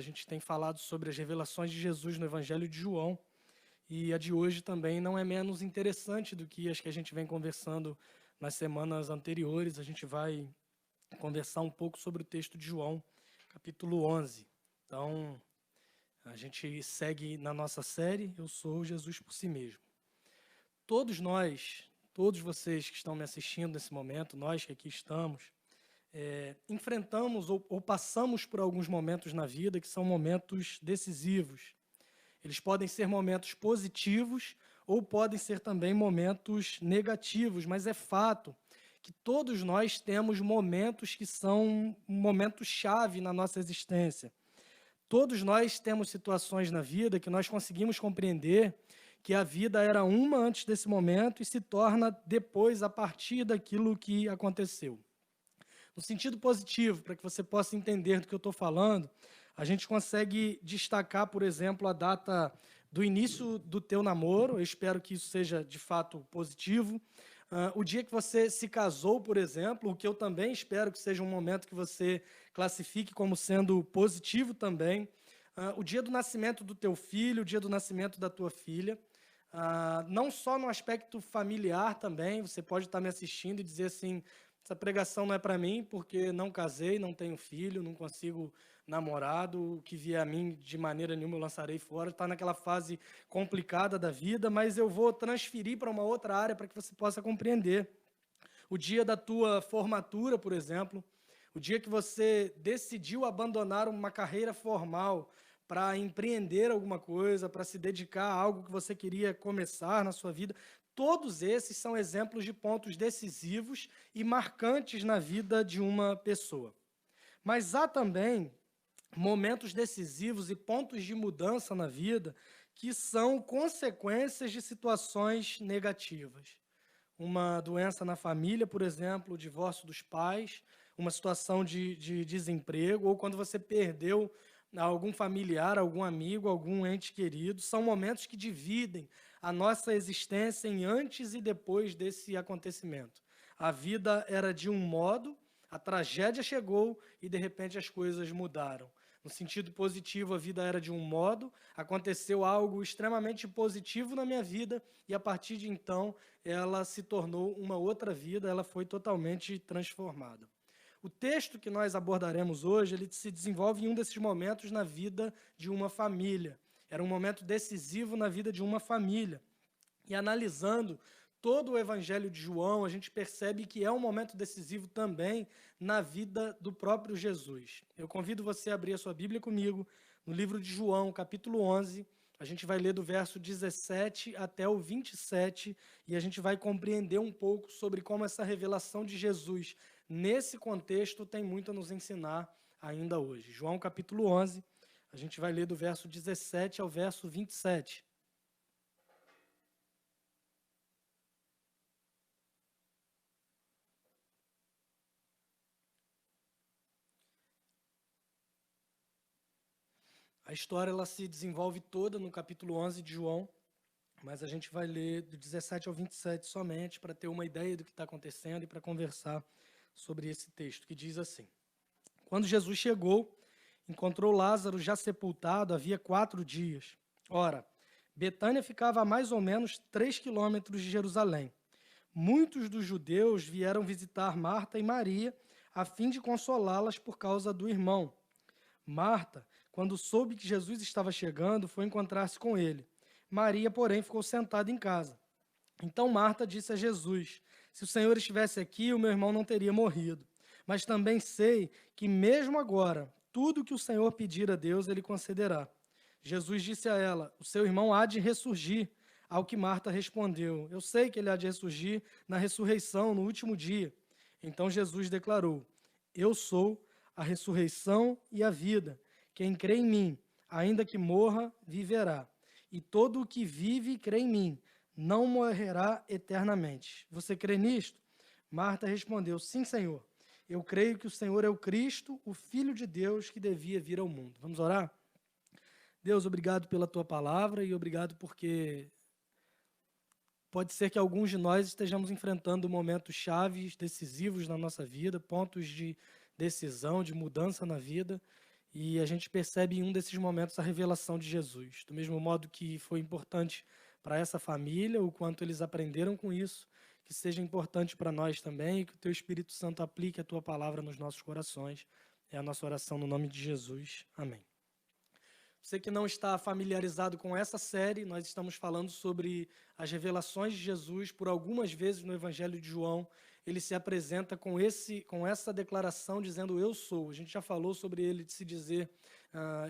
gente tem falado sobre as revelações de Jesus no Evangelho de João, e a de hoje também não é menos interessante do que as que a gente vem conversando nas semanas anteriores. A gente vai conversar um pouco sobre o texto de João, capítulo 11. Então, a gente segue na nossa série, Eu Sou Jesus por Si Mesmo. Todos nós, todos vocês que estão me assistindo nesse momento, nós que aqui estamos, enfrentamos ou passamos por alguns momentos na vida que são momentos decisivos. Eles podem ser momentos positivos ou podem ser também momentos negativos, mas é fato que todos nós temos momentos que são momentos-chave na nossa existência. Todos nós temos situações na vida que nós conseguimos compreender que a vida era uma antes desse momento e se torna depois a partir daquilo que aconteceu. No sentido positivo, para que você possa entender do que eu estou falando, a gente consegue destacar, por exemplo, a data do início do teu namoro. Eu espero que isso seja, de fato, positivo. O dia que você se casou, por exemplo, o que eu também espero que seja um momento que você classifique como sendo positivo também. O dia do nascimento do teu filho, o dia do nascimento da tua filha. Não só no aspecto familiar também, você pode estar me assistindo e dizer assim, essa pregação não é para mim, porque não casei, não tenho filho, não consigo namorado, o que vier a mim de maneira nenhuma eu lançarei fora. Está naquela fase complicada da vida, mas eu vou transferir para uma outra área para que você possa compreender. O dia da tua formatura, por exemplo, o dia que você decidiu abandonar uma carreira formal para empreender alguma coisa, para se dedicar a algo que você queria começar na sua vida, todos esses são exemplos de pontos decisivos e marcantes na vida de uma pessoa. Mas há também momentos decisivos e pontos de mudança na vida que são consequências de situações negativas. Uma doença na família, por exemplo, o divórcio dos pais, uma situação de desemprego, ou quando você perdeu algum familiar, algum amigo, algum ente querido, são momentos que dividem a nossa existência em antes e depois desse acontecimento. A vida era de um modo, a tragédia chegou e, de repente, as coisas mudaram. No sentido positivo, a vida era de um modo, aconteceu algo extremamente positivo na minha vida e, a partir de então, ela se tornou uma outra vida, ela foi totalmente transformada. O texto que nós abordaremos hoje, ele se desenvolve em um desses momentos na vida de uma família. Era um momento decisivo na vida de uma família. E analisando todo o Evangelho de João, a gente percebe que é um momento decisivo também na vida do próprio Jesus. Eu convido você a abrir a sua Bíblia comigo no livro de João, capítulo 11. A gente vai ler do verso 17 até o 27 e a gente vai compreender um pouco sobre como essa revelação de Jesus, nesse contexto, tem muito a nos ensinar ainda hoje. João, capítulo 11, a gente vai ler do verso 17 ao verso 27. A história ela se desenvolve toda no capítulo 11 de João, mas a gente vai ler do 17 ao 27 somente para ter uma ideia do que está acontecendo e para conversar sobre esse texto, que diz assim: Quando Jesus chegou, encontrou Lázaro já sepultado havia 4 dias. Ora, Betânia ficava a mais ou menos 3 quilômetros de Jerusalém. Muitos dos judeus vieram visitar Marta e Maria, a fim de consolá-las por causa do irmão. Marta, quando soube que Jesus estava chegando, foi encontrar-se com ele. Maria, porém, ficou sentada em casa. Então Marta disse a Jesus: Se o Senhor estivesse aqui, o meu irmão não teria morrido. Mas também sei que, mesmo agora, tudo que o Senhor pedir a Deus, ele concederá. Jesus disse a ela: O seu irmão há de ressurgir. Ao que Marta respondeu: Eu sei que ele há de ressurgir na ressurreição, no último dia. Então Jesus declarou: Eu sou a ressurreição e a vida. Quem crê em mim, ainda que morra, viverá. E todo o que vive e crê em mim, não morrerá eternamente. Você crê nisto? Marta respondeu: Sim, Senhor. Eu creio que o Senhor é o Cristo, o Filho de Deus que devia vir ao mundo. Vamos orar? Deus, obrigado pela tua palavra e obrigado porque pode ser que alguns de nós estejamos enfrentando momentos chaves, decisivos na nossa vida, pontos de decisão, de mudança na vida. e a gente percebe em um desses momentos a revelação de Jesus. Do mesmo modo que foi importante para essa família, o quanto eles aprenderam com isso, que seja importante para nós também, e que o Teu Espírito Santo aplique a Tua palavra nos nossos corações. É a nossa oração no nome de Jesus. Amém. Você que não está familiarizado com essa série, nós estamos falando sobre as revelações de Jesus. Por algumas vezes no Evangelho de João, ele se apresenta com essa declaração dizendo eu sou. A gente já falou sobre ele de se dizer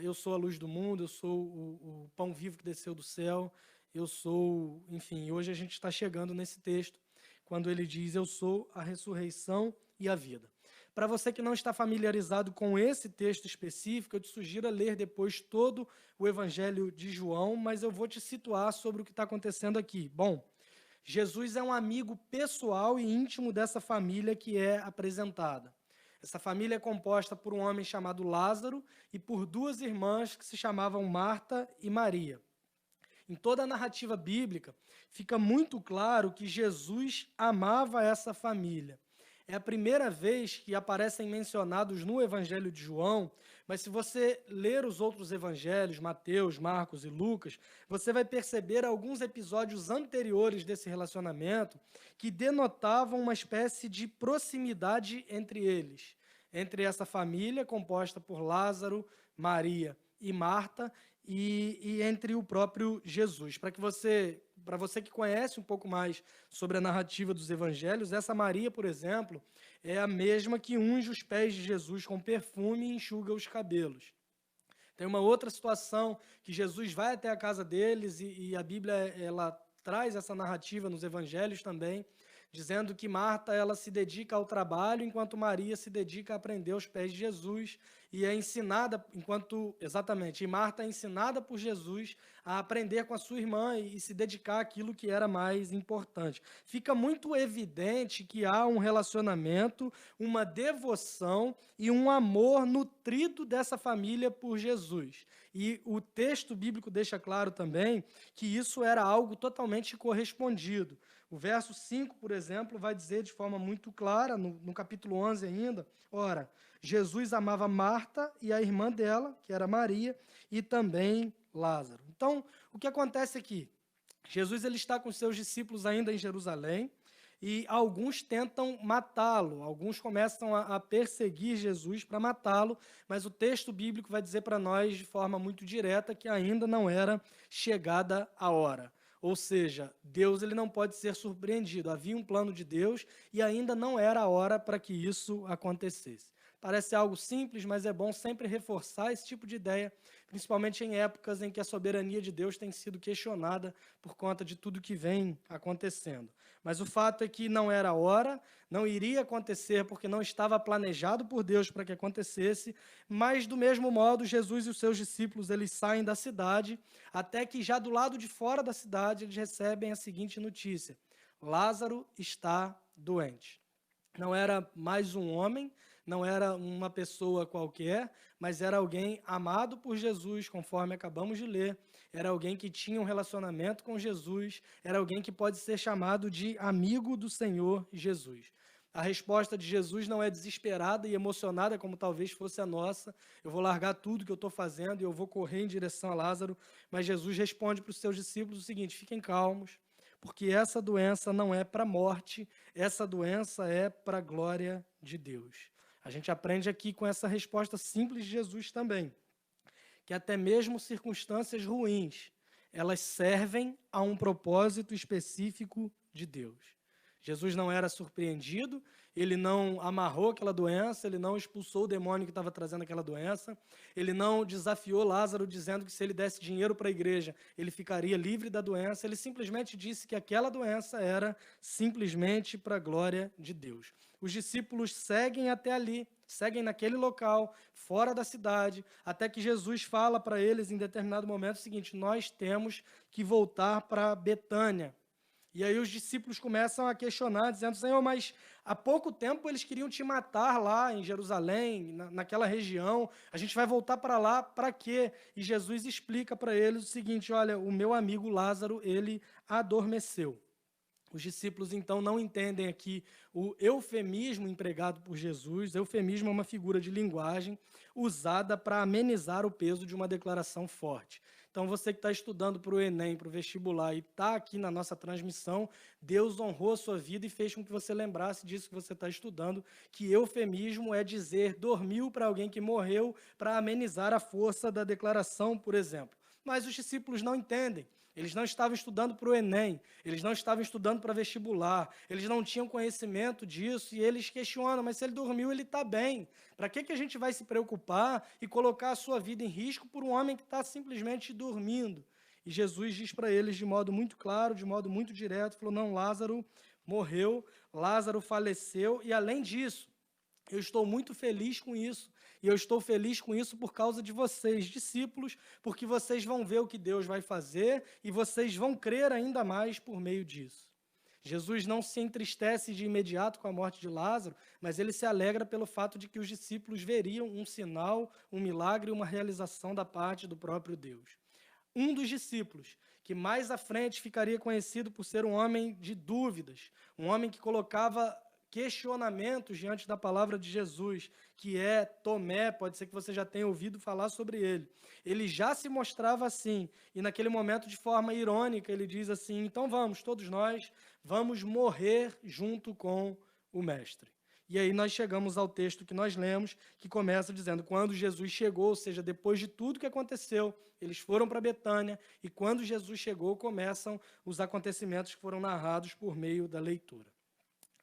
eu sou a luz do mundo, eu sou o pão vivo que desceu do céu, eu sou, enfim. Hoje a gente está chegando nesse texto, quando ele diz eu sou a ressurreição e a vida. Para você que não está familiarizado com esse texto específico, eu te sugiro ler depois todo o Evangelho de João, mas eu vou te situar sobre o que está acontecendo aqui. Bom, Jesus é um amigo pessoal e íntimo dessa família que é apresentada. Essa família é composta por um homem chamado Lázaro e por duas irmãs que se chamavam Marta e Maria. Em toda a narrativa bíblica, fica muito claro que Jesus amava essa família. É a primeira vez que aparecem mencionados no Evangelho de João, mas se você ler os outros evangelhos, Mateus, Marcos e Lucas, você vai perceber alguns episódios anteriores desse relacionamento que denotavam uma espécie de proximidade entre eles, entre essa família composta por Lázaro, Maria e Marta, e entre o próprio Jesus. Para você que conhece um pouco mais sobre a narrativa dos evangelhos, essa Maria, por exemplo, é a mesma que unge os pés de Jesus com perfume e enxuga os cabelos. Tem uma outra situação que Jesus vai até a casa deles e a Bíblia ela traz essa narrativa nos evangelhos também, dizendo que Marta ela se dedica ao trabalho, enquanto Maria se dedica a aprender aos pés de Jesus e é ensinada, e Marta é ensinada por Jesus a aprender com a sua irmã e se dedicar àquilo que era mais importante. Fica muito evidente que há um relacionamento, uma devoção e um amor nutrido dessa família por Jesus. E o texto bíblico deixa claro também que isso era algo totalmente correspondido. O verso 5, por exemplo, vai dizer de forma muito clara, no capítulo 11 ainda, ora, Jesus amava Marta e a irmã dela, que era Maria, e também Lázaro. Então, o que acontece aqui? Jesus ele está com seus discípulos ainda em Jerusalém, e alguns tentam matá-lo, alguns começam a perseguir Jesus para matá-lo, mas o texto bíblico vai dizer para nós de forma muito direta que ainda não era chegada a hora. Ou seja, Deus ele não pode ser surpreendido. Havia um plano de Deus e ainda não era a hora para que isso acontecesse. Parece algo simples, mas é bom sempre reforçar esse tipo de ideia, principalmente em épocas em que a soberania de Deus tem sido questionada por conta de tudo que vem acontecendo. Mas o fato é que não era a hora, não iria acontecer porque não estava planejado por Deus para que acontecesse, mas do mesmo modo Jesus e os seus discípulos eles saem da cidade, até que já do lado de fora da cidade eles recebem a seguinte notícia: Lázaro está doente. Não era mais um homem, não era uma pessoa qualquer, mas era alguém amado por Jesus, conforme acabamos de ler. Era alguém que tinha um relacionamento com Jesus, era alguém que pode ser chamado de amigo do Senhor Jesus. A resposta de Jesus não é desesperada e emocionada, como talvez fosse a nossa. Eu vou largar tudo que eu estou fazendo e eu vou correr em direção a Lázaro. Mas Jesus responde para os seus discípulos o seguinte: fiquem calmos, porque essa doença não é para a morte, essa doença é para a glória de Deus. A gente aprende aqui com essa resposta simples de Jesus também, que até mesmo circunstâncias ruins, elas servem a um propósito específico de Deus. Jesus não era surpreendido, ele não amarrou aquela doença, ele não expulsou o demônio que estava trazendo aquela doença, ele não desafiou Lázaro dizendo que se ele desse dinheiro para a igreja, ele ficaria livre da doença, ele simplesmente disse que aquela doença era simplesmente para a glória de Deus. Os discípulos seguem até ali, seguem naquele local, fora da cidade, até que Jesus fala para eles em determinado momento o seguinte: nós temos que voltar para Betânia. E aí os discípulos começam a questionar, dizendo: Senhor, mas há pouco tempo eles queriam te matar lá em Jerusalém, naquela região, a gente vai voltar para lá para quê? E Jesus explica para eles o seguinte: olha, o meu amigo Lázaro, ele adormeceu. Os discípulos, então, não entendem aqui o eufemismo empregado por Jesus. Eufemismo é uma figura de linguagem usada para amenizar o peso de uma declaração forte. Então, você que está estudando para o Enem, para o vestibular, e está aqui na nossa transmissão, Deus honrou a sua vida e fez com que você lembrasse disso que você está estudando, que eufemismo é dizer dormiu para alguém que morreu para amenizar a força da declaração, por exemplo. Mas os discípulos não entendem. Eles não estavam estudando para o Enem, eles não estavam estudando para vestibular, eles não tinham conhecimento disso, e eles questionam, mas se ele dormiu, ele está bem. Para que a gente vai se preocupar e colocar a sua vida em risco por um homem que está simplesmente dormindo? E Jesus diz para eles de modo muito claro, de modo muito direto, falou, não, Lázaro morreu, Lázaro faleceu, e além disso, eu estou muito feliz com isso. E eu estou feliz com isso por causa de vocês, discípulos, porque vocês vão ver o que Deus vai fazer e vocês vão crer ainda mais por meio disso. Jesus não se entristece de imediato com a morte de Lázaro, mas ele se alegra pelo fato de que os discípulos veriam um sinal, um milagre e uma realização da parte do próprio Deus. Um dos discípulos, que mais à frente ficaria conhecido por ser um homem de dúvidas, um homem que colocava questionamentos diante da palavra de Jesus, que é Tomé, pode ser que você já tenha ouvido falar sobre ele. Ele já se mostrava assim, e naquele momento, de forma irônica, ele diz assim, então vamos, todos nós, vamos morrer junto com o Mestre. E aí nós chegamos ao texto que nós lemos, que começa dizendo, quando Jesus chegou, ou seja, depois de tudo que aconteceu, eles foram para Betânia, e quando Jesus chegou, começam os acontecimentos que foram narrados por meio da leitura.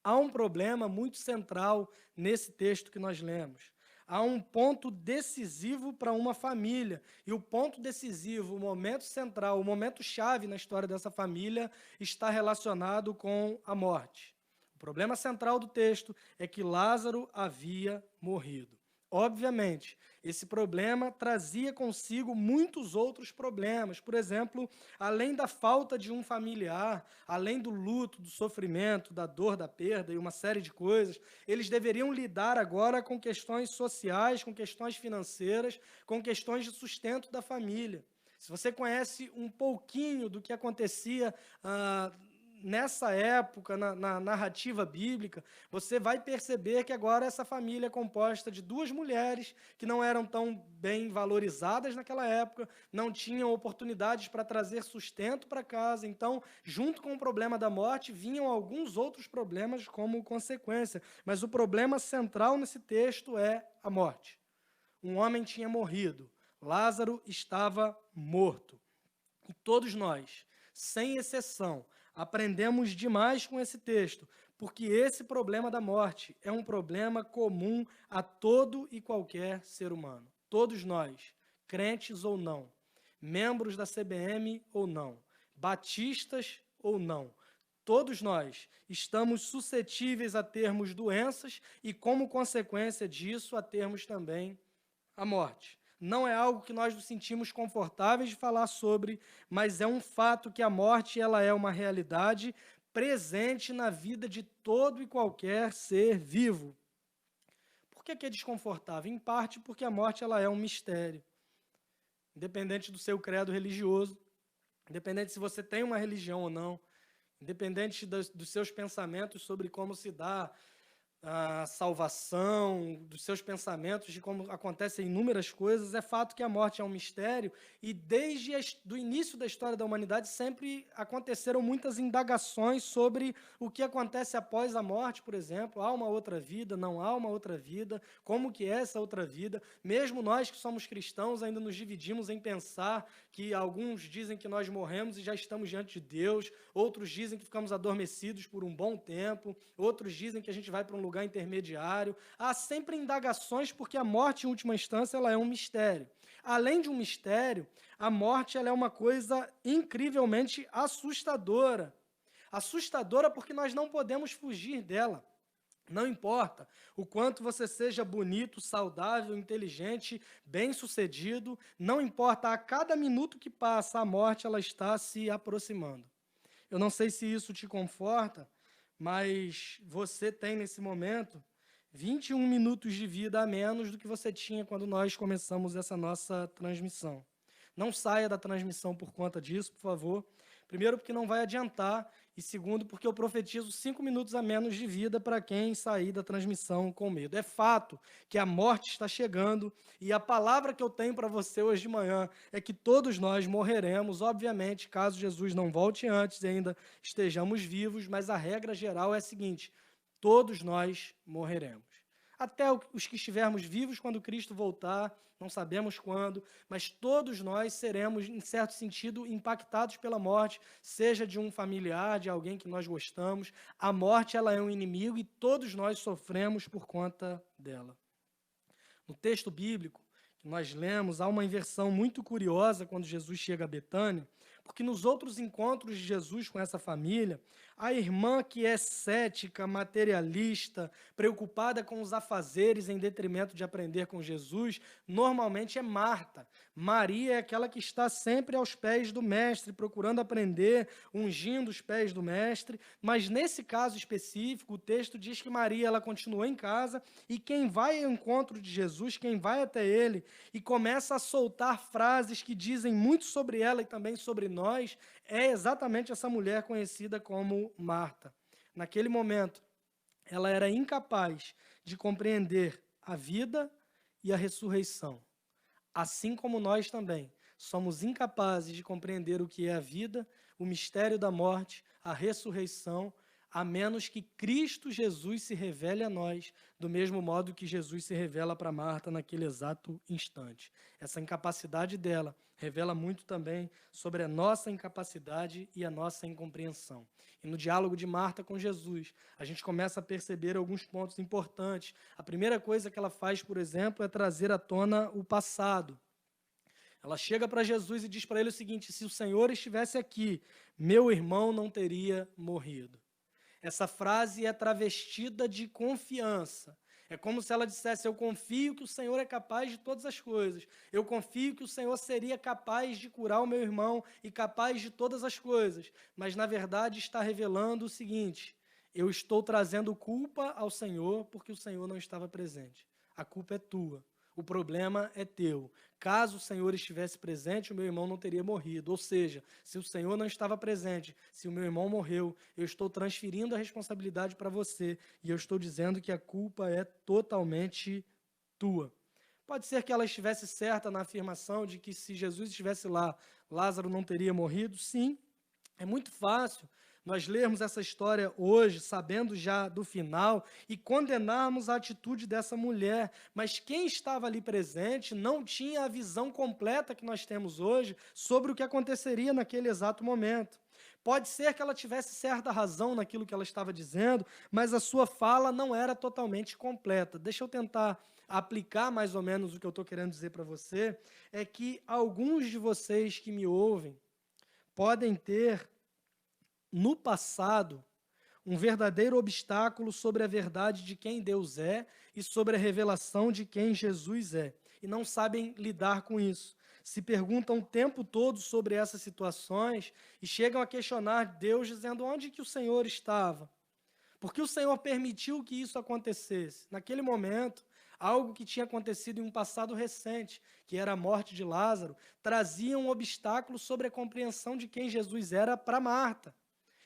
Há um problema muito central nesse texto que nós lemos. Há um ponto decisivo para uma família. E o ponto decisivo, o momento central, o momento chave na história dessa família está relacionado com a morte. O problema central do texto é que Lázaro havia morrido. Obviamente, esse problema trazia consigo muitos outros problemas. Por exemplo, além da falta de um familiar, além do luto, do sofrimento, da dor, da perda e uma série de coisas, eles deveriam lidar agora com questões sociais, com questões financeiras, com questões de sustento da família. Se você conhece um pouquinho do que acontecia nessa época, na narrativa bíblica, você vai perceber que agora essa família é composta de duas mulheres que não eram tão bem valorizadas naquela época, não tinham oportunidades para trazer sustento para casa. Então, junto com o problema da morte, vinham alguns outros problemas como consequência. Mas o problema central nesse texto é a morte. Um homem tinha morrido, Lázaro estava morto. E todos nós, sem exceção, aprendemos demais com esse texto, porque esse problema da morte é um problema comum a todo e qualquer ser humano. Todos nós, crentes ou não, membros da CBM ou não, batistas ou não, todos nós estamos suscetíveis a termos doenças e, como consequência disso, a termos também a morte. Não é algo que nós nos sentimos confortáveis de falar sobre, mas é um fato que a morte ela é uma realidade presente na vida de todo e qualquer ser vivo. Por que é desconfortável? Em parte porque a morte ela é um mistério. Independente do seu credo religioso, independente se você tem uma religião ou não, independente dos seus pensamentos sobre como se dá a salvação, dos seus pensamentos, de como acontecem inúmeras coisas, é fato que a morte é um mistério, e desde o início da história da humanidade sempre aconteceram muitas indagações sobre o que acontece após a morte, por exemplo. Há uma outra vida? Não há uma outra vida? Como que é essa outra vida? Mesmo nós que somos cristãos ainda nos dividimos em pensar que alguns dizem que nós morremos e já estamos diante de Deus, outros dizem que ficamos adormecidos por um bom tempo, outros dizem que a gente vai para um lugar intermediário. Há sempre indagações porque a morte, em última instância, ela é um mistério. Além de um mistério, a morte ela é uma coisa incrivelmente assustadora. Assustadora porque nós não podemos fugir dela. Não importa o quanto você seja bonito, saudável, inteligente, bem-sucedido, não importa, a cada minuto que passa, a morte ela está se aproximando. Eu não sei se isso te conforta, mas você tem nesse momento 21 minutos de vida a menos do que você tinha quando nós começamos essa nossa transmissão. Não saia da transmissão por conta disso, por favor. Primeiro, porque não vai adiantar. E segundo, porque eu profetizo 5 minutos a menos de vida para quem sair da transmissão com medo. É fato que a morte está chegando e a palavra que eu tenho para você hoje de manhã é que todos nós morreremos, obviamente, caso Jesus não volte antes e ainda estejamos vivos, mas a regra geral é a seguinte: todos nós morreremos. Até os que estivermos vivos quando Cristo voltar, não sabemos quando, mas todos nós seremos, em certo sentido, impactados pela morte, seja de um familiar, de alguém que nós gostamos. A morte, ela é um inimigo e todos nós sofremos por conta dela. No texto bíblico que nós lemos, há uma inversão muito curiosa quando Jesus chega a Betânia, porque nos outros encontros de Jesus com essa família, a irmã que é cética, materialista, preocupada com os afazeres em detrimento de aprender com Jesus, normalmente é Marta. Maria é aquela que está sempre aos pés do mestre, procurando aprender, ungindo os pés do mestre, mas nesse caso específico, o texto diz que Maria ela continuou em casa e quem vai ao encontro de Jesus, quem vai até ele e começa a soltar frases que dizem muito sobre ela e também sobre nós, é exatamente essa mulher conhecida como Marta. Naquele momento, ela era incapaz de compreender a vida e a ressurreição. Assim como nós também somos incapazes de compreender o que é a vida, o mistério da morte, a ressurreição, a menos que Cristo Jesus se revele a nós, do mesmo modo que Jesus se revela para Marta naquele exato instante. Essa incapacidade dela revela muito também sobre a nossa incapacidade e a nossa incompreensão. E no diálogo de Marta com Jesus, a gente começa a perceber alguns pontos importantes. A primeira coisa que ela faz, por exemplo, é trazer à tona o passado. Ela chega para Jesus e diz para ele o seguinte: se o Senhor estivesse aqui, meu irmão não teria morrido. Essa frase é travestida de confiança. É como se ela dissesse: eu confio que o Senhor é capaz de todas as coisas. Eu confio que o Senhor seria capaz de curar o meu irmão e capaz de todas as coisas. Mas, na verdade, está revelando o seguinte: eu estou trazendo culpa ao Senhor porque o Senhor não estava presente. A culpa é tua. O problema é teu. Caso o Senhor estivesse presente, o meu irmão não teria morrido. Ou seja, se o Senhor não estava presente, se o meu irmão morreu, eu estou transferindo a responsabilidade para você e eu estou dizendo que a culpa é totalmente tua. Pode ser que ela estivesse certa na afirmação de que se Jesus estivesse lá, Lázaro não teria morrido? Sim, é muito fácil nós lermos essa história hoje, sabendo já do final, e condenarmos a atitude dessa mulher. Mas quem estava ali presente não tinha a visão completa que nós temos hoje sobre o que aconteceria naquele exato momento. Pode ser que ela tivesse certa razão naquilo que ela estava dizendo, mas a sua fala não era totalmente completa. Deixa eu tentar aplicar mais ou menos o que eu estou querendo dizer para você, é que alguns de vocês que me ouvem podem ter no passado, um verdadeiro obstáculo sobre a verdade de quem Deus é e sobre a revelação de quem Jesus é. E não sabem lidar com isso. Se perguntam o tempo todo sobre essas situações e chegam a questionar Deus dizendo: onde que o Senhor estava? Por que o Senhor permitiu que isso acontecesse? Naquele momento, algo que tinha acontecido em um passado recente, que era a morte de Lázaro, trazia um obstáculo sobre a compreensão de quem Jesus era para Marta.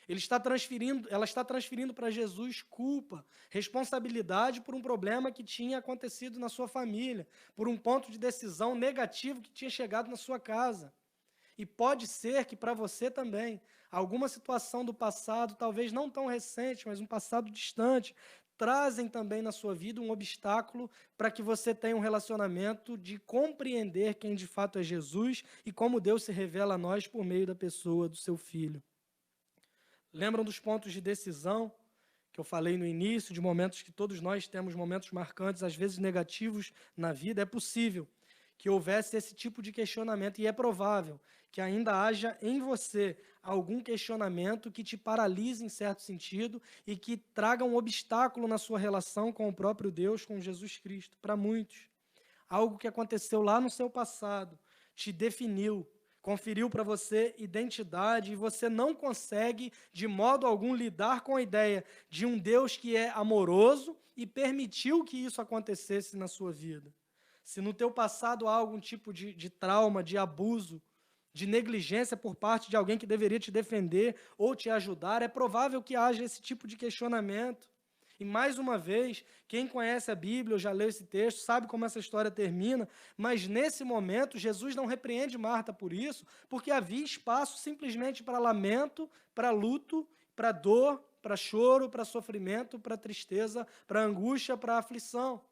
Ela está transferindo para Jesus culpa, responsabilidade por um problema que tinha acontecido na sua família, por um ponto de decisão negativo que tinha chegado na sua casa. E pode ser que para você também, alguma situação do passado, talvez não tão recente, mas um passado distante, trazem também na sua vida um obstáculo para que você tenha um relacionamento de compreender quem de fato é Jesus e como Deus se revela a nós por meio da pessoa do seu Filho. Lembram dos pontos de decisão que eu falei no início, de momentos que todos nós temos, momentos marcantes, às vezes negativos na vida? É possível que houvesse esse tipo de questionamento e é provável que ainda haja em você algum questionamento que te paralise em certo sentido e que traga um obstáculo na sua relação com o próprio Deus, com Jesus Cristo. Para muitos, algo que aconteceu lá no seu passado te definiu, conferiu para você identidade e você não consegue, de modo algum, lidar com a ideia de um Deus que é amoroso e permitiu que isso acontecesse na sua vida. Se no teu passado há algum tipo de trauma, de abuso, de negligência por parte de alguém que deveria te defender ou te ajudar, é provável que haja esse tipo de questionamento. E mais uma vez, quem conhece a Bíblia ou já leu esse texto, sabe como essa história termina, mas nesse momento Jesus não repreende Marta por isso, porque havia espaço simplesmente para lamento, para luto, para dor, para choro, para sofrimento, para tristeza, para angústia, para aflição.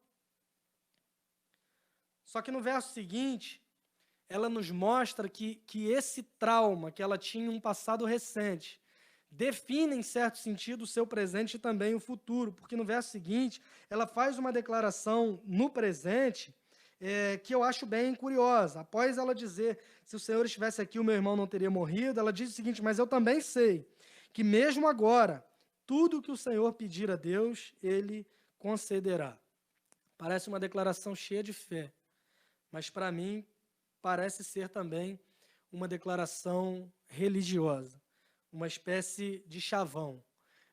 Só que no verso seguinte, ela nos mostra que esse trauma, que ela tinha um passado recente, define, em certo sentido, o seu presente e também o futuro, porque no verso seguinte, ela faz uma declaração no presente que eu acho bem curiosa. Após ela dizer, se o Senhor estivesse aqui, o meu irmão não teria morrido, ela diz o seguinte, mas eu também sei que mesmo agora, tudo que o Senhor pedir a Deus, Ele concederá. Parece uma declaração cheia de fé, mas para mim parece ser também uma declaração religiosa, uma espécie de chavão.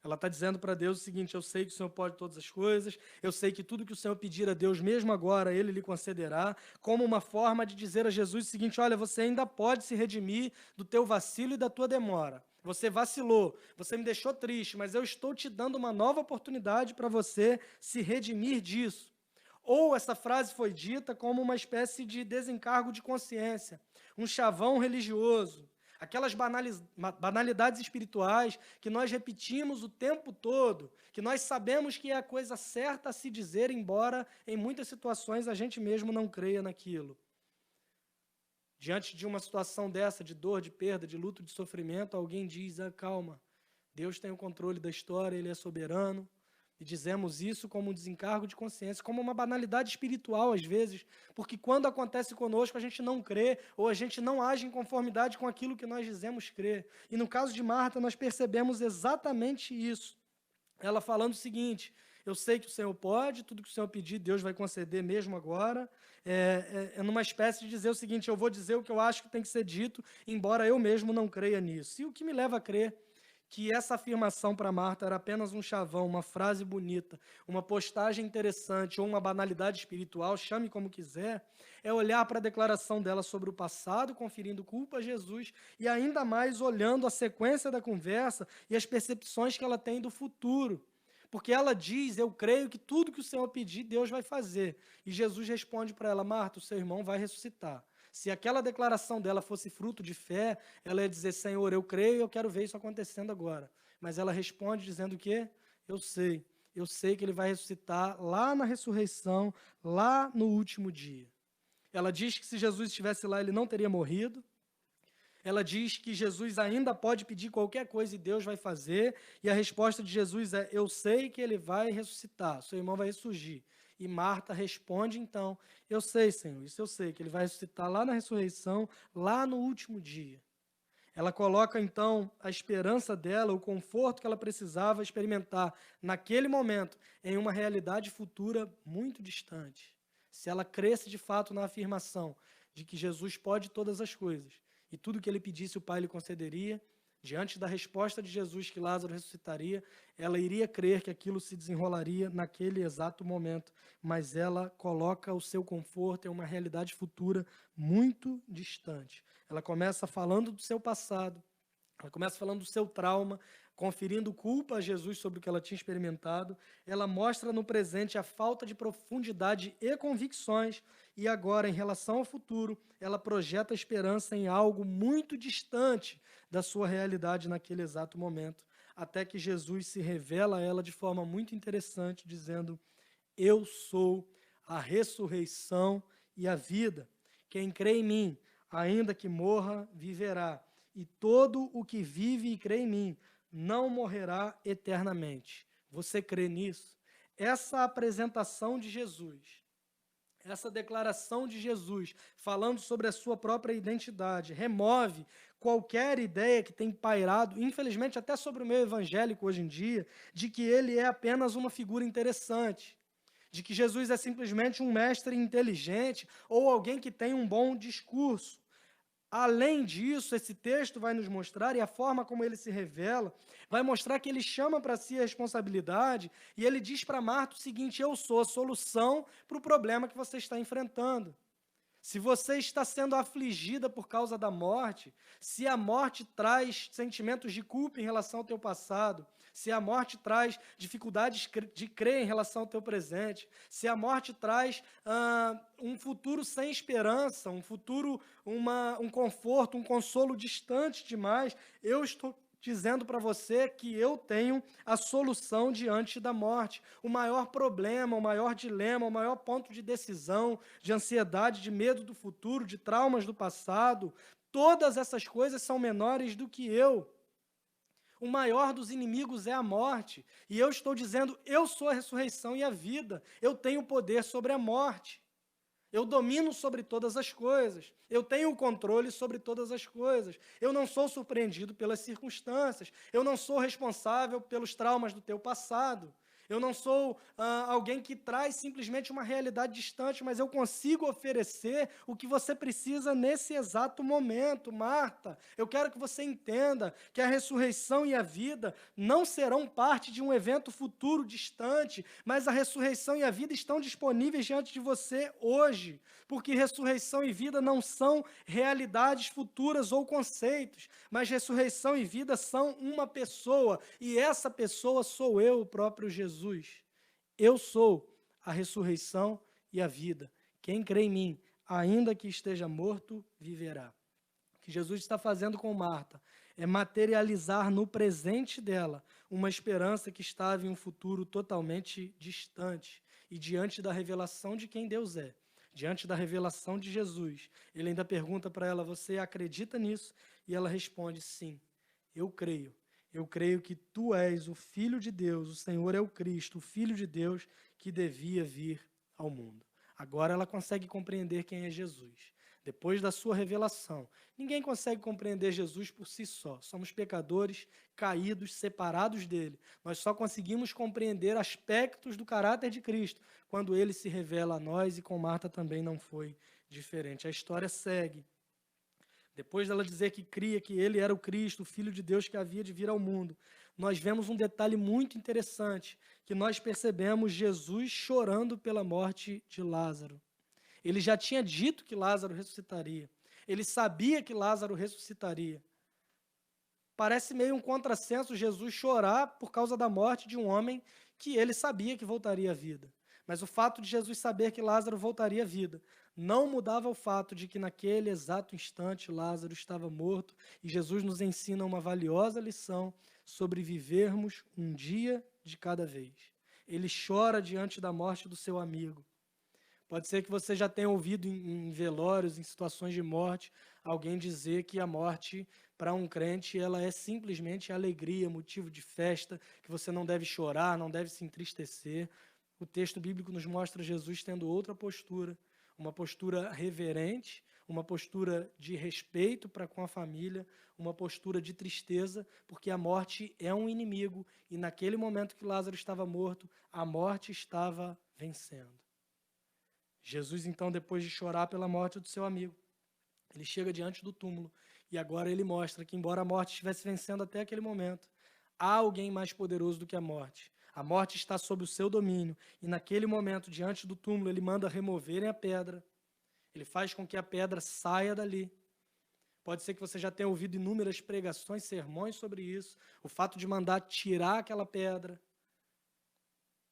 Ela está dizendo para Deus o seguinte, eu sei que o Senhor pode todas as coisas, eu sei que tudo que o Senhor pedir a Deus, mesmo agora, Ele lhe concederá, como uma forma de dizer a Jesus o seguinte, olha, você ainda pode se redimir do teu vacilo e da tua demora. Você vacilou, você me deixou triste, mas eu estou te dando uma nova oportunidade para você se redimir disso. Ou essa frase foi dita como uma espécie de desencargo de consciência, um chavão religioso, aquelas banalidades espirituais que nós repetimos o tempo todo, que nós sabemos que é a coisa certa a se dizer, embora em muitas situações a gente mesmo não creia naquilo. Diante de uma situação dessa, de dor, de perda, de luto, de sofrimento, alguém diz, calma, Deus tem o controle da história, Ele é soberano. E dizemos isso como um desencargo de consciência, como uma banalidade espiritual às vezes, porque quando acontece conosco a gente não crê, ou a gente não age em conformidade com aquilo que nós dizemos crer. E no caso de Marta nós percebemos exatamente isso. Ela falando o seguinte, eu sei que o Senhor pode, tudo que o Senhor pedir Deus vai conceder mesmo agora, numa espécie de dizer o seguinte, eu vou dizer o que eu acho que tem que ser dito, embora eu mesmo não creia nisso. E o que me leva a crer que essa afirmação para Marta era apenas um chavão, uma frase bonita, uma postagem interessante ou uma banalidade espiritual, chame como quiser, é olhar para a declaração dela sobre o passado, conferindo culpa a Jesus, e ainda mais olhando a sequência da conversa e as percepções que ela tem do futuro. Porque ela diz, eu creio que tudo que o Senhor pedir, Deus vai fazer. E Jesus responde para ela, Marta, o seu irmão vai ressuscitar. Se aquela declaração dela fosse fruto de fé, ela ia dizer, Senhor, eu creio e eu quero ver isso acontecendo agora. Mas ela responde dizendo o quê? Eu sei que ele vai ressuscitar lá na ressurreição, lá no último dia. Ela diz que se Jesus estivesse lá, ele não teria morrido. Ela diz que Jesus ainda pode pedir qualquer coisa e Deus vai fazer. E a resposta de Jesus é, eu sei que ele vai ressuscitar, seu irmão vai ressurgir. E Marta responde, então, eu sei, Senhor, isso eu sei, que ele vai ressuscitar lá na ressurreição, lá no último dia. Ela coloca, então, a esperança dela, o conforto que ela precisava experimentar naquele momento, em uma realidade futura muito distante. Se ela cresce de fato na afirmação de que Jesus pode todas as coisas, e tudo que ele pedisse o Pai lhe concederia, diante da resposta de Jesus que Lázaro ressuscitaria, ela iria crer que aquilo se desenrolaria naquele exato momento, mas ela coloca o seu conforto em uma realidade futura muito distante. Ela começa falando do seu passado, ela começa falando do seu trauma, conferindo culpa a Jesus sobre o que ela tinha experimentado. Ela mostra no presente a falta de profundidade e convicções, e agora, em relação ao futuro, ela projeta a esperança em algo muito distante da sua realidade naquele exato momento, até que Jesus se revela a ela de forma muito interessante, dizendo, eu sou a ressurreição e a vida. Quem crê em mim, ainda que morra, viverá. E todo o que vive e crê em mim não morrerá eternamente. Você crê nisso? Essa apresentação de Jesus, essa declaração de Jesus, falando sobre a sua própria identidade, remove qualquer ideia que tem pairado, infelizmente até sobre o meio evangélico hoje em dia, de que ele é apenas uma figura interessante, de que Jesus é simplesmente um mestre inteligente ou alguém que tem um bom discurso. Além disso, esse texto vai nos mostrar, e a forma como ele se revela, vai mostrar que ele chama para si a responsabilidade e ele diz para Marta o seguinte, eu sou a solução para o problema que você está enfrentando. Se você está sendo afligida por causa da morte, se a morte traz sentimentos de culpa em relação ao teu passado, se a morte traz dificuldades de crer em relação ao teu presente, se a morte traz um futuro sem esperança, um futuro, um conforto, um consolo distante demais, eu estou dizendo para você que eu tenho a solução diante da morte. O maior problema, o maior dilema, o maior ponto de decisão, de ansiedade, de medo do futuro, de traumas do passado, todas essas coisas são menores do que eu. O maior dos inimigos é a morte. E eu estou dizendo, eu sou a ressurreição e a vida. Eu tenho poder sobre a morte. Eu domino sobre todas as coisas. Eu tenho o controle sobre todas as coisas. Eu não sou surpreendido pelas circunstâncias. Eu não sou responsável pelos traumas do teu passado. Eu não sou alguém que traz simplesmente uma realidade distante, mas eu consigo oferecer o que você precisa nesse exato momento. Marta, eu quero que você entenda que a ressurreição e a vida não serão parte de um evento futuro distante, mas a ressurreição e a vida estão disponíveis diante de você hoje, porque ressurreição e vida não são realidades futuras ou conceitos, mas ressurreição e vida são uma pessoa, e essa pessoa sou eu, o próprio Jesus. Eu sou a ressurreição e a vida. Quem crê em mim, ainda que esteja morto, viverá. O que Jesus está fazendo com Marta é materializar no presente dela uma esperança que estava em um futuro totalmente distante. E diante da revelação de quem Deus é, diante da revelação de Jesus, ele ainda pergunta para ela, você acredita nisso? E ela responde, sim, eu creio. Eu creio que tu és o Filho de Deus, o Senhor é o Cristo, o Filho de Deus que devia vir ao mundo. Agora ela consegue compreender quem é Jesus. Depois da sua revelação, ninguém consegue compreender Jesus por si só. Somos pecadores, caídos, separados dele. Nós só conseguimos compreender aspectos do caráter de Cristo quando ele se revela a nós, e com Marta também não foi diferente. A história segue. Depois dela dizer que cria que ele era o Cristo, o Filho de Deus que havia de vir ao mundo, nós vemos um detalhe muito interessante, que nós percebemos Jesus chorando pela morte de Lázaro. Ele já tinha dito que Lázaro ressuscitaria. Ele sabia que Lázaro ressuscitaria. Parece meio um contrassenso Jesus chorar por causa da morte de um homem que ele sabia que voltaria à vida. Mas o fato de Jesus saber que Lázaro voltaria à vida não mudava o fato de que naquele exato instante Lázaro estava morto, e Jesus nos ensina uma valiosa lição sobre vivermos um dia de cada vez. Ele chora diante da morte do seu amigo. Pode ser que você já tenha ouvido em velórios, em situações de morte, alguém dizer que a morte, para um crente, ela é simplesmente alegria, motivo de festa, que você não deve chorar, não deve se entristecer. O texto bíblico nos mostra Jesus tendo outra postura, uma postura reverente, uma postura de respeito para com a família, uma postura de tristeza, porque a morte é um inimigo, e naquele momento que Lázaro estava morto, a morte estava vencendo. Jesus, então, depois de chorar pela morte do seu amigo, ele chega diante do túmulo, e agora ele mostra que, embora a morte estivesse vencendo até aquele momento, há alguém mais poderoso do que a morte. A morte está sob o seu domínio, e naquele momento, diante do túmulo, ele manda removerem a pedra. Ele faz com que a pedra saia dali. Pode ser que você já tenha ouvido inúmeras pregações, sermões sobre isso. O fato de mandar tirar aquela pedra.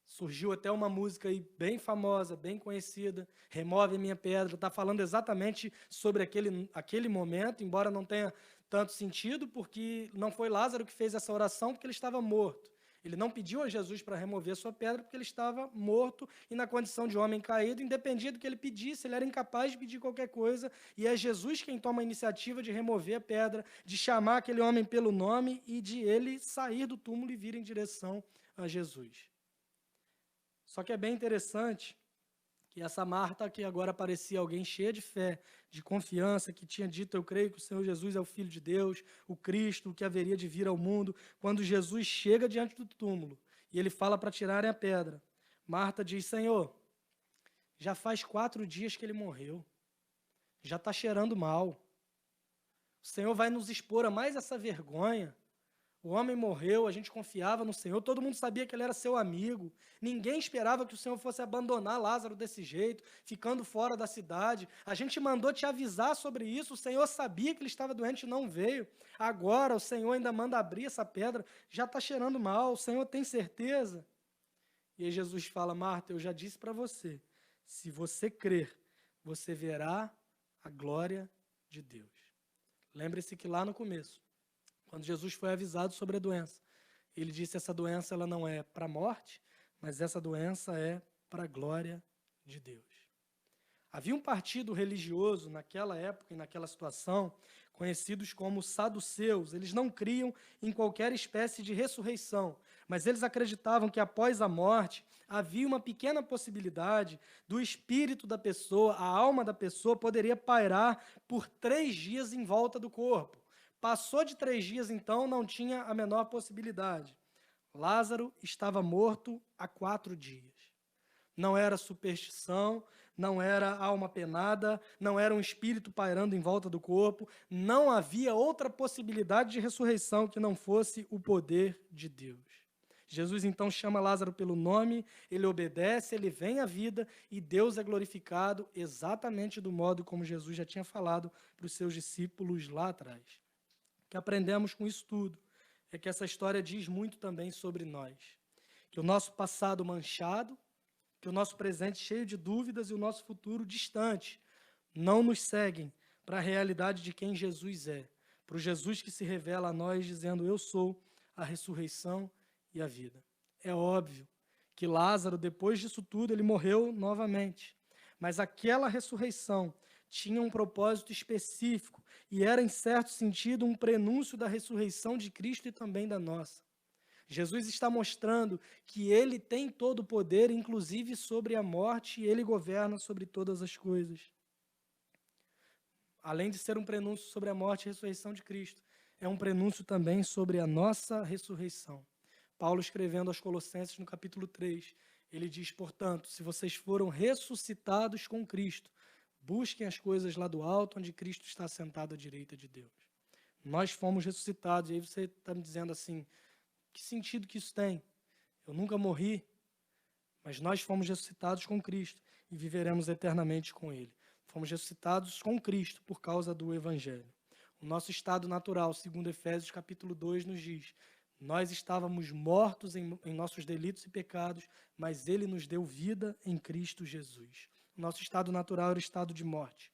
Surgiu até uma música aí bem famosa, bem conhecida, Remove a Minha Pedra. Está falando exatamente sobre aquele momento, embora não tenha tanto sentido, porque não foi Lázaro que fez essa oração, porque ele estava morto. Ele não pediu a Jesus para remover a sua pedra porque ele estava morto e na condição de homem caído, independia do que ele pedisse, ele era incapaz de pedir qualquer coisa, e é Jesus quem toma a iniciativa de remover a pedra, de chamar aquele homem pelo nome e de ele sair do túmulo e vir em direção a Jesus. Só que é bem interessante que essa Marta, que agora parecia alguém cheia de fé, de confiança, que tinha dito, eu creio que o Senhor Jesus é o Filho de Deus, o Cristo, o que haveria de vir ao mundo, quando Jesus chega diante do túmulo e ele fala para tirarem a pedra, Marta diz, Senhor, já faz 4 dias que ele morreu, já está cheirando mal, o Senhor vai nos expor a mais essa vergonha, O homem morreu, a gente confiava no Senhor, todo mundo sabia que ele era seu amigo. Ninguém esperava que o Senhor fosse abandonar Lázaro desse jeito, ficando fora da cidade. A gente mandou te avisar sobre isso, o Senhor sabia que ele estava doente e não veio. Agora o Senhor ainda manda abrir essa pedra, já está cheirando mal, o Senhor tem certeza? E aí Jesus fala, Marta, eu já disse para você, se você crer, você verá a glória de Deus. Lembre-se que lá no começo, quando Jesus foi avisado sobre a doença, ele disse, essa doença ela não é para a morte, mas essa doença é para a glória de Deus. Havia um partido religioso naquela época e naquela situação, conhecidos como saduceus. Eles não criam em qualquer espécie de ressurreição, mas eles acreditavam que após a morte havia uma pequena possibilidade do espírito da pessoa, a alma da pessoa, poderia pairar por 3 dias em volta do corpo. Passou de 3 dias, então, não tinha a menor possibilidade. Lázaro estava morto há 4 dias. Não era superstição, não era alma penada, não era um espírito pairando em volta do corpo, não havia outra possibilidade de ressurreição que não fosse o poder de Deus. Jesus então chama Lázaro pelo nome, ele obedece, ele vem à vida e Deus é glorificado exatamente do modo como Jesus já tinha falado para os seus discípulos lá atrás. O que aprendemos com isso tudo é que essa história diz muito também sobre nós, que o nosso passado manchado, que o nosso presente cheio de dúvidas e o nosso futuro distante não nos seguem para a realidade de quem Jesus é, para o Jesus que se revela a nós dizendo, eu sou a ressurreição e a vida. É óbvio que Lázaro, depois disso tudo, ele morreu novamente, mas aquela ressurreição tinha um propósito específico e era, em certo sentido, um prenúncio da ressurreição de Cristo e também da nossa. Jesus está mostrando que ele tem todo o poder, inclusive sobre a morte, e ele governa sobre todas as coisas. Além de ser um prenúncio sobre a morte e a ressurreição de Cristo, é um prenúncio também sobre a nossa ressurreição. Paulo, escrevendo aos Colossenses, no capítulo 3, ele diz, portanto, se vocês foram ressuscitados com Cristo, busquem as coisas lá do alto, onde Cristo está sentado à direita de Deus. Nós fomos ressuscitados, e aí você está me dizendo assim, que sentido que isso tem? Eu nunca morri, mas nós fomos ressuscitados com Cristo e viveremos eternamente com Ele. Fomos ressuscitados com Cristo por causa do Evangelho. O nosso estado natural, segundo Efésios capítulo 2, nos diz, nós estávamos mortos em nossos delitos e pecados, mas Ele nos deu vida em Cristo Jesus. O nosso estado natural era o estado de morte.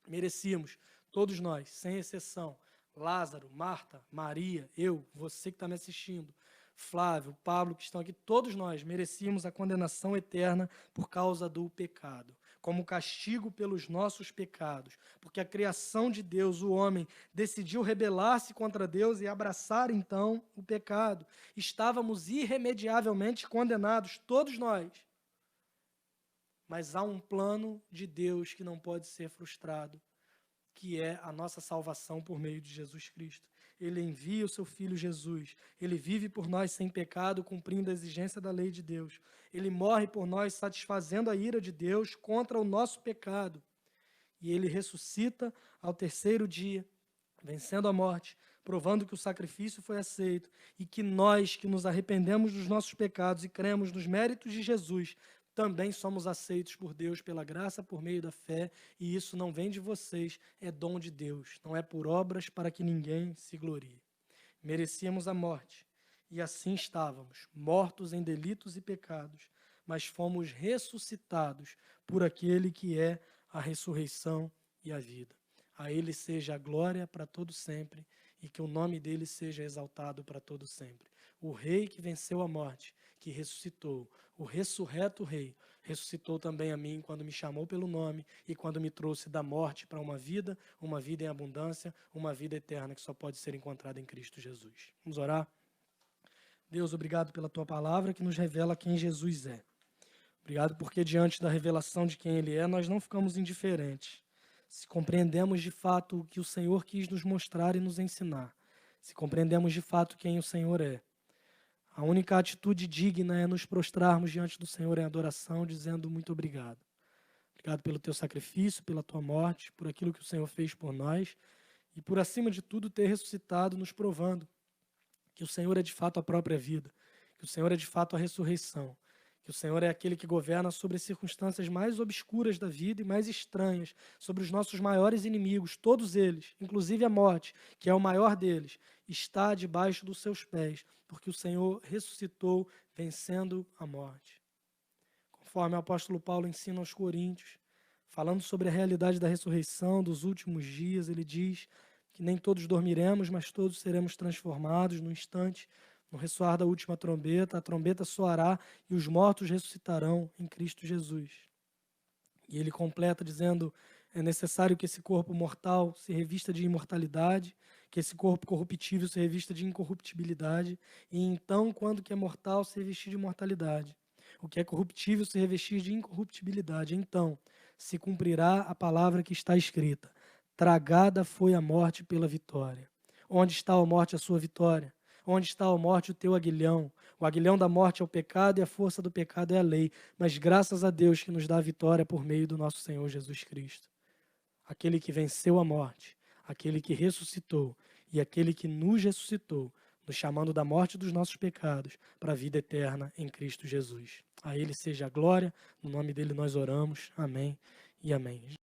Merecíamos, todos nós, sem exceção, Lázaro, Marta, Maria, eu, você que está me assistindo, Flávio, Pablo, que estão aqui, todos nós merecíamos a condenação eterna por causa do pecado, como castigo pelos nossos pecados, porque a criação de Deus, o homem, decidiu rebelar-se contra Deus e abraçar então o pecado. Estávamos irremediavelmente condenados, todos nós. Mas há um plano de Deus que não pode ser frustrado, que é a nossa salvação por meio de Jesus Cristo. Ele envia o seu Filho Jesus. Ele vive por nós sem pecado, cumprindo a exigência da lei de Deus. Ele morre por nós, satisfazendo a ira de Deus contra o nosso pecado. E ele ressuscita ao 3º dia, vencendo a morte, provando que o sacrifício foi aceito e que nós, que nos arrependemos dos nossos pecados e cremos nos méritos de Jesus, também somos aceitos por Deus pela graça por meio da fé, e isso não vem de vocês, é dom de Deus, não é por obras para que ninguém se glorie. Merecíamos a morte, e assim estávamos, mortos em delitos e pecados, mas fomos ressuscitados por aquele que é a ressurreição e a vida. A Ele seja a glória para todo sempre, e que o nome dele seja exaltado para todo sempre. O Rei que venceu a morte, que ressuscitou, o ressurreto Rei, ressuscitou também a mim quando me chamou pelo nome e quando me trouxe da morte para uma vida em abundância, uma vida eterna que só pode ser encontrada em Cristo Jesus. Vamos orar? Deus, obrigado pela tua palavra que nos revela quem Jesus é. Obrigado porque diante da revelação de quem Ele é, nós não ficamos indiferentes. Se compreendemos de fato o que o Senhor quis nos mostrar e nos ensinar, se compreendemos de fato quem o Senhor é, a única atitude digna é nos prostrarmos diante do Senhor em adoração, dizendo muito obrigado. Obrigado pelo teu sacrifício, pela tua morte, por aquilo que o Senhor fez por nós e por, acima de tudo, ter ressuscitado, nos provando que o Senhor é de fato a própria vida, que o Senhor é de fato a ressurreição, que o Senhor é aquele que governa sobre as circunstâncias mais obscuras da vida e mais estranhas, sobre os nossos maiores inimigos, todos eles, inclusive a morte, que é o maior deles, está debaixo dos seus pés, porque o Senhor ressuscitou, vencendo a morte. Conforme o apóstolo Paulo ensina aos Coríntios, falando sobre a realidade da ressurreição dos últimos dias, ele diz que nem todos dormiremos, mas todos seremos transformados no instante, no ressoar da última a trombeta soará e os mortos ressuscitarão em Cristo Jesus. E ele completa dizendo, é necessário que esse corpo mortal se revista de imortalidade, que esse corpo corruptível se revista de incorruptibilidade, e então, quando que é mortal, se revestir de mortalidade. O que é corruptível se revestir de incorruptibilidade. Então, se cumprirá a palavra que está escrita: tragada foi a morte pela vitória. Onde está a morte, a sua vitória? Onde está a morte, o teu aguilhão? O aguilhão da morte é o pecado e a força do pecado é a lei. Mas graças a Deus que nos dá a vitória por meio do nosso Senhor Jesus Cristo. Aquele que venceu a morte, aquele que ressuscitou e aquele que nos ressuscitou, nos chamando da morte dos nossos pecados para a vida eterna em Cristo Jesus. A Ele seja a glória, no nome dele nós oramos. Amém e amém.